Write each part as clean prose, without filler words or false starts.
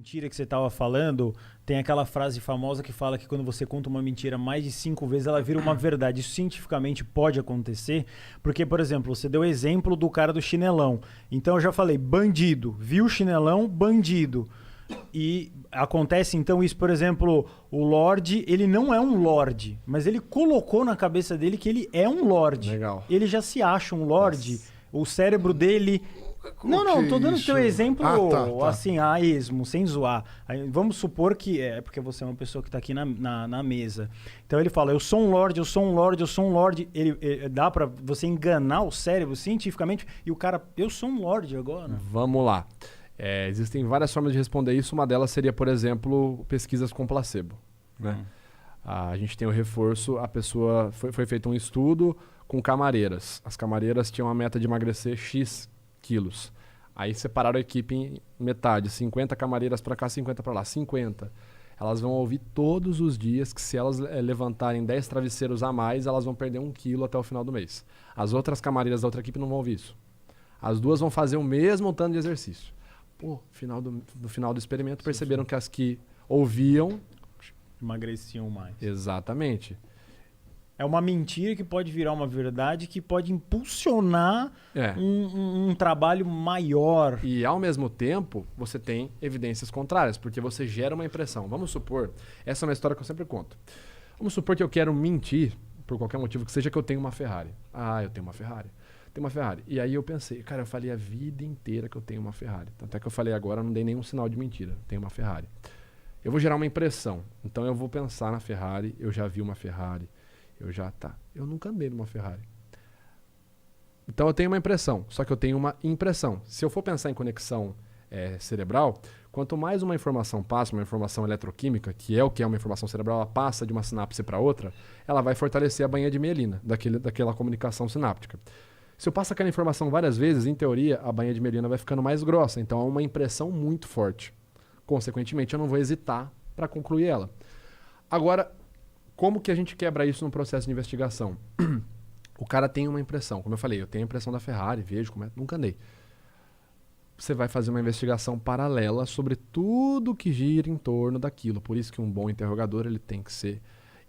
mentira que você estava falando, tem aquela frase famosa que fala que quando você conta uma mentira mais de 5 vezes, ela vira uma verdade. Isso cientificamente pode acontecer, porque, por exemplo, você deu o exemplo do cara do chinelão. Então eu já falei, bandido, viu o chinelão, bandido. E acontece então isso, por exemplo, o Lorde, ele não é um Lorde, mas ele colocou na cabeça dele que ele é um Lorde. Legal. Ele já se acha um Lorde, o cérebro dele... Não, tô dando teu exemplo assim, a esmo, sem zoar. Aí, vamos supor que porque você é uma pessoa que tá aqui na mesa. Então ele fala, eu sou um Lorde, eu sou um Lorde, eu sou um Lorde. Ele dá pra você enganar o cérebro cientificamente e o cara, eu sou um Lorde agora. Vamos lá. Existem várias formas de responder isso. Uma delas seria, por exemplo, pesquisas com placebo. Né? A gente tem o reforço, a pessoa... Foi feito um estudo com camareiras. As camareiras tinham a meta de emagrecer X quilos. Aí separaram a equipe em metade. 50 camareiras para cá, 50 para lá. 50. Elas vão ouvir todos os dias que se elas levantarem 10 travesseiros a mais, elas vão perder 1 quilo até o final do mês. As outras camareiras da outra equipe não vão ouvir isso. As duas vão fazer o mesmo tanto de exercício. No final do experimento, perceberam que as que ouviam... emagreciam mais. Exatamente. É uma mentira que pode virar uma verdade, que pode impulsionar um trabalho maior. E, ao mesmo tempo, você tem evidências contrárias, porque você gera uma impressão. Vamos supor, essa é uma história que eu sempre conto. Vamos supor que eu quero mentir, por qualquer motivo que seja, que eu tenho uma Ferrari. Eu tenho uma Ferrari. Tenho uma Ferrari. E aí eu pensei, cara, eu falei a vida inteira que eu tenho uma Ferrari. Tanto é que eu falei agora, não dei nenhum sinal de mentira. Tenho uma Ferrari. Eu vou gerar uma impressão. Então eu vou pensar na Ferrari, eu já vi uma Ferrari. Eu nunca andei numa Ferrari. Então eu tenho uma impressão, só que eu tenho uma impressão. Se eu for pensar em conexão cerebral, quanto mais uma informação passa, uma informação eletroquímica, que é o que é uma informação cerebral, ela passa de uma sinapse para outra, ela vai fortalecer a bainha de mielina, daquela comunicação sináptica. Se eu passo aquela informação várias vezes, em teoria, a bainha de mielina vai ficando mais grossa, então é uma impressão muito forte. Consequentemente, eu não vou hesitar para concluir ela. Agora, como que a gente quebra isso no processo de investigação? O cara tem uma impressão. Como eu falei, eu tenho a impressão da Ferrari, vejo como é, nunca andei. Você vai fazer uma investigação paralela sobre tudo que gira em torno daquilo. Por isso que um bom interrogador ele tem que ser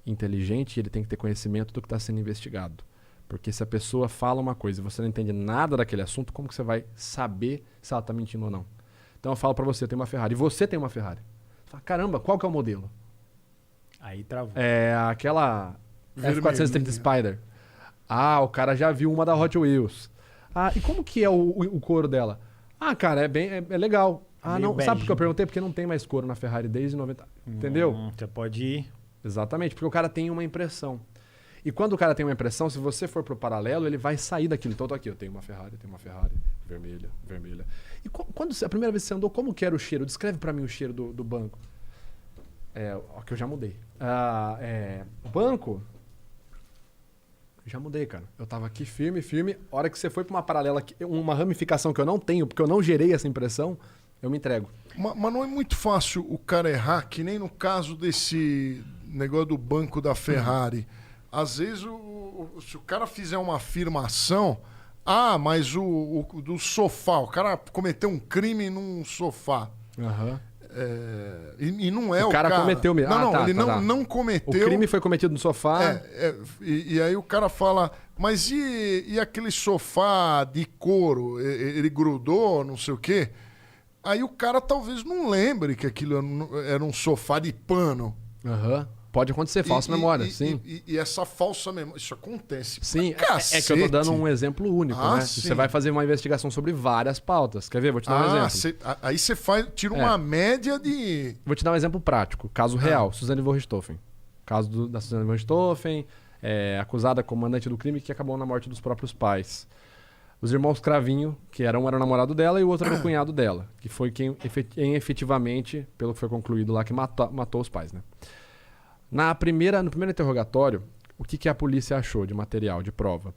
inteligente e ele tem que ter conhecimento do que está sendo investigado. Porque se a pessoa fala uma coisa e você não entende nada daquele assunto, como que você vai saber se ela está mentindo ou não? Então eu falo para você, eu tenho uma Ferrari. E você tem uma Ferrari. Você fala, caramba, qual que é o modelo? Aí travou. Aquela F430 Spider. O cara já viu uma da Hot Wheels. E como que é o couro dela? Cara, é legal. Não, sabe por que eu perguntei? Porque não tem mais couro na Ferrari desde 90. Entendeu? Você pode ir. Exatamente, porque o cara tem uma impressão. E quando o cara tem uma impressão, se você for pro paralelo, ele vai sair daquilo. Então, tô aqui, eu tenho uma Ferrari, vermelha. E a primeira vez que você andou, como que era o cheiro? Descreve pra mim o cheiro do banco. Que eu já mudei. O banco... Já mudei, cara. Eu tava aqui firme. A hora que você foi pra uma paralela, uma ramificação que eu não tenho, porque eu não gerei essa impressão, eu me entrego. Mas não é muito fácil o cara errar, que nem no caso desse negócio do banco da Ferrari. Às vezes, se o cara fizer uma afirmação... mas do sofá. O cara cometeu um crime num sofá. E não é o cara... O cara cometeu mesmo. Ele não cometeu. O crime foi cometido no sofá. E aí o cara fala, mas e aquele sofá de couro? Ele grudou, não sei o quê. Aí o cara talvez não lembre que aquilo era um sofá de pano. Pode acontecer, falsa memória, sim. E essa falsa memória, isso acontece. Sim, é que eu tô dando um exemplo único, né? Sim. Você vai fazer uma investigação sobre várias pautas. Quer ver? Vou te dar um exemplo. Aí você tira uma média de... Vou te dar um exemplo prático. Caso real, Suzane von Richthofen. Caso da Suzane von Richthofen, acusada como mandante do crime que acabou na morte dos próprios pais. Os irmãos Cravinho, que era um era o namorado dela e o outro era o cunhado dela, que foi quem efetivamente, pelo que foi concluído lá, que matou os pais, né? No primeiro interrogatório, o que a polícia achou de material, de prova?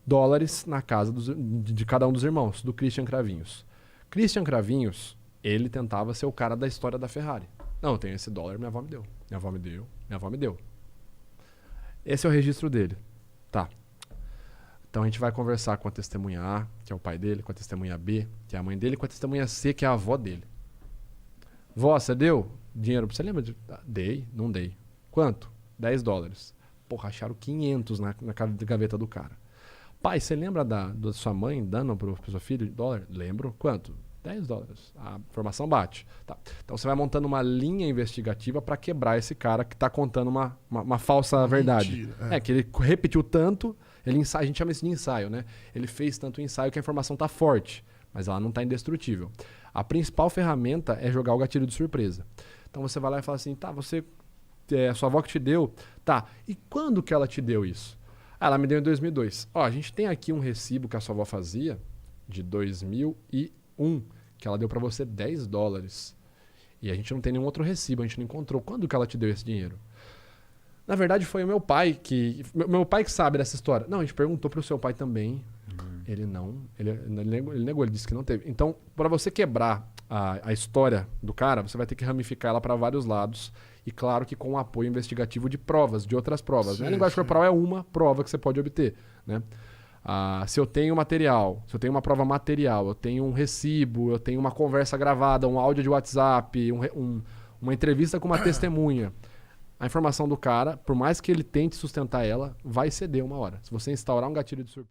Dólares na casa de cada um dos irmãos, do Christian Cravinhos. Christian Cravinhos, ele tentava ser o cara da história da Ferrari. Não, eu tenho esse dólar, minha avó me deu. Minha avó me deu. Esse é o registro dele. Tá. Então a gente vai conversar com a testemunha A, que é o pai dele, com a testemunha B, que é a mãe dele, com a testemunha C, que é a avó dele. Vó, você deu dinheiro? Você lembra de... Dei, não dei. Quanto? $10. Porra, acharam 500 na gaveta do cara. Pai, você lembra da sua mãe dando pro seu filho $? Lembro. Quanto? $10. A informação bate. Tá. Então você vai montando uma linha investigativa para quebrar esse cara que tá contando uma falsa verdade. Mentira, Que ele repetiu tanto, a gente chama isso de ensaio, né? Ele fez tanto ensaio que a informação tá forte, mas ela não tá indestrutível. A principal ferramenta é jogar o gatilho de surpresa. Então você vai lá e fala assim, tá, sua avó que te deu, tá, e quando que ela te deu isso? Ela me deu em 2002. Ó, a gente tem aqui um recibo que a sua avó fazia de 2001, que ela deu para você $10. E a gente não tem nenhum outro recibo, a gente não encontrou. Quando que ela te deu esse dinheiro? Na verdade, foi o meu pai que... Meu pai que sabe dessa história. Não, a gente perguntou pro seu pai também. Ele não... Ele negou, ele disse que não teve. Então, para você quebrar a história do cara, você vai ter que ramificar ela para vários lados. E claro que com o apoio investigativo de provas, de outras provas. Sim, A linguagem corporal é uma prova que você pode obter, né? Se eu tenho material, se eu tenho uma prova material, eu tenho um recibo, eu tenho uma conversa gravada, um áudio de WhatsApp, uma entrevista com uma testemunha, a informação do cara, por mais que ele tente sustentar ela, vai ceder uma hora. Se você instaurar um gatilho de surpresa...